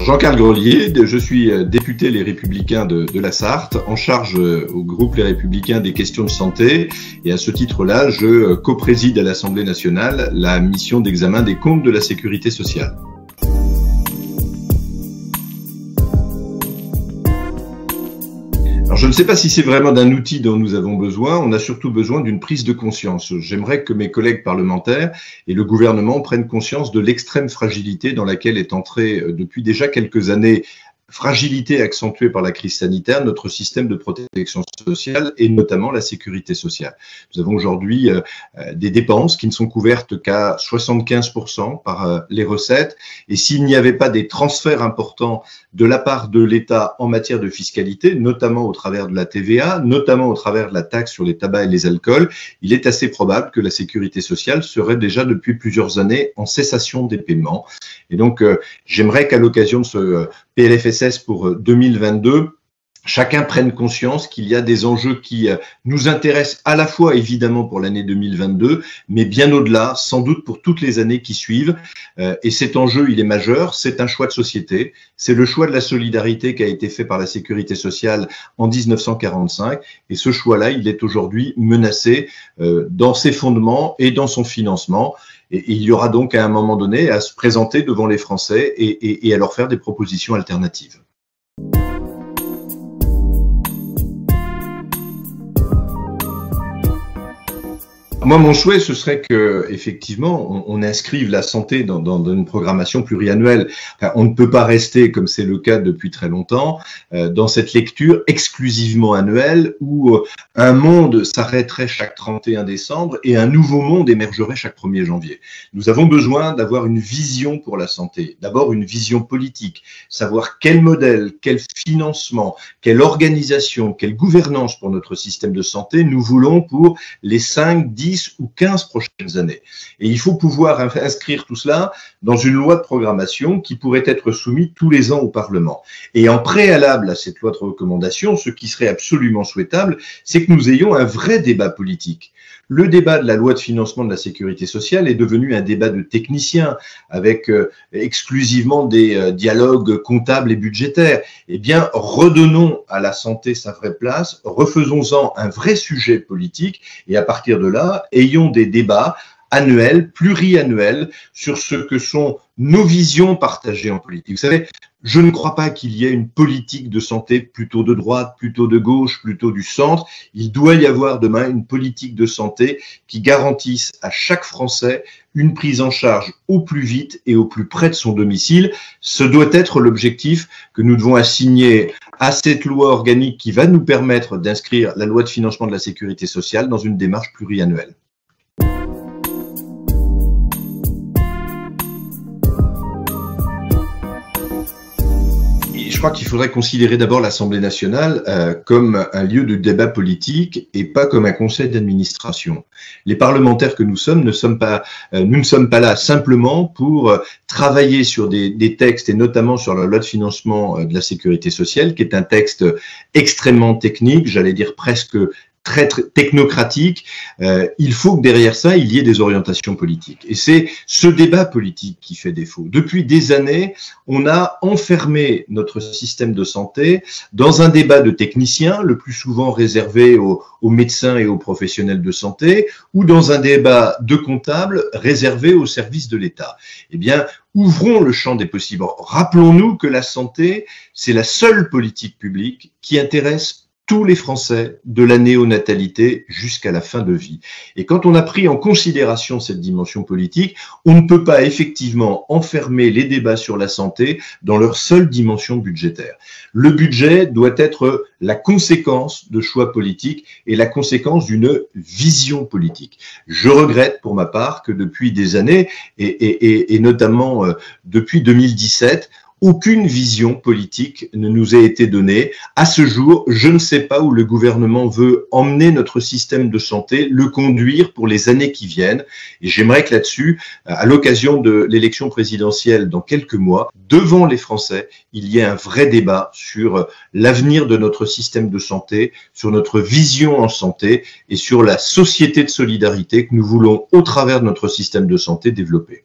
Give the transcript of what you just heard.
Jean-Carl Grelier, je suis député Les Républicains de la Sarthe, en charge au groupe Les Républicains des questions de santé. Et à ce titre-là, je co-préside à l'Assemblée nationale la mission d'examen des comptes de la sécurité sociale. Alors, je ne sais pas si c'est vraiment d'un outil dont nous avons besoin, on a surtout besoin d'une prise de conscience. J'aimerais que mes collègues parlementaires et le gouvernement prennent conscience de l'extrême fragilité dans laquelle est entré depuis déjà quelques années, fragilité accentuée par la crise sanitaire, notre système de protection sociale et notamment la sécurité sociale. Nous avons aujourd'hui des dépenses qui ne sont couvertes qu'à 75% par les recettes, et s'il n'y avait pas des transferts importants de la part de l'État en matière de fiscalité, notamment au travers de la TVA, notamment au travers de la taxe sur les tabacs et les alcools, il est assez probable que la sécurité sociale serait déjà depuis plusieurs années en cessation des paiements. Et donc, j'aimerais qu'à l'occasion de ce PLFSS pour 2022, chacun prenne conscience qu'il y a des enjeux qui nous intéressent à la fois évidemment pour l'année 2022, mais bien au-delà, sans doute pour toutes les années qui suivent. Et cet enjeu, il est majeur, c'est un choix de société, c'est le choix de la solidarité qui a été fait par la sécurité sociale en 1945, et ce choix-là, il est aujourd'hui menacé dans ses fondements et dans son financement. Et il y aura donc à un moment donné à se présenter devant les Français et à leur faire des propositions alternatives. Moi, mon souhait, ce serait que, effectivement, on inscrive la santé dans une programmation pluriannuelle. Enfin, on ne peut pas rester, comme c'est le cas depuis très longtemps, dans cette lecture exclusivement annuelle où un monde s'arrêterait chaque 31 décembre et un nouveau monde émergerait chaque 1er janvier. Nous avons besoin d'avoir une vision pour la santé. D'abord, une vision politique, savoir quel modèle, quel financement, quelle organisation, quelle gouvernance pour notre système de santé nous voulons pour les 5, 10 ou 15 prochaines années. Et il faut pouvoir inscrire tout cela dans une loi de programmation qui pourrait être soumise tous les ans au Parlement. Et en préalable à cette loi de recommandation, ce qui serait absolument souhaitable, c'est que nous ayons un vrai débat politique. Le débat de la loi de financement de la sécurité sociale est devenu un débat de techniciens avec exclusivement des dialogues comptables et budgétaires. Eh bien, redonnons à la santé sa vraie place, refaisons-en un vrai sujet politique et à partir de là, ayons des débats annuels, pluriannuels sur ce que sont nos visions partagées en politique. Vous savez, je ne crois pas qu'il y ait une politique de santé plutôt de droite, plutôt de gauche, plutôt du centre. Il doit y avoir demain une politique de santé qui garantisse à chaque Français une prise en charge au plus vite et au plus près de son domicile. Ce doit être l'objectif que nous devons assigner à cette loi organique qui va nous permettre d'inscrire la loi de financement de la sécurité sociale dans une démarche pluriannuelle. Je crois qu'il faudrait considérer d'abord l'Assemblée nationale comme un lieu de débat politique et pas comme un conseil d'administration. Les parlementaires que nous ne sommes pas là simplement pour travailler sur des textes et notamment sur la loi de financement de la sécurité sociale, qui est un texte extrêmement technique, j'allais dire presque très technocratique. Il faut que derrière ça, il y ait des orientations politiques. Et c'est ce débat politique qui fait défaut. Depuis des années, on a enfermé notre système de santé dans un débat de techniciens, le plus souvent réservé aux médecins et aux professionnels de santé, ou dans un débat de comptables réservé aux services de l'État. Eh bien, ouvrons le champ des possibles. Rappelons-nous que la santé, c'est la seule politique publique qui intéresse tous les Français de la néonatalité jusqu'à la fin de vie. Et quand on a pris en considération cette dimension politique, on ne peut pas effectivement enfermer les débats sur la santé dans leur seule dimension budgétaire. Le budget doit être la conséquence de choix politiques et la conséquence d'une vision politique. Je regrette pour ma part que depuis des années, et notamment depuis 2017, aucune vision politique ne nous a été donnée. À ce jour, je ne sais pas où le gouvernement veut emmener notre système de santé, le conduire pour les années qui viennent. Et j'aimerais que là-dessus, à l'occasion de l'élection présidentielle dans quelques mois, devant les Français, il y ait un vrai débat sur l'avenir de notre système de santé, sur notre vision en santé et sur la société de solidarité que nous voulons, au travers de notre système de santé, développer.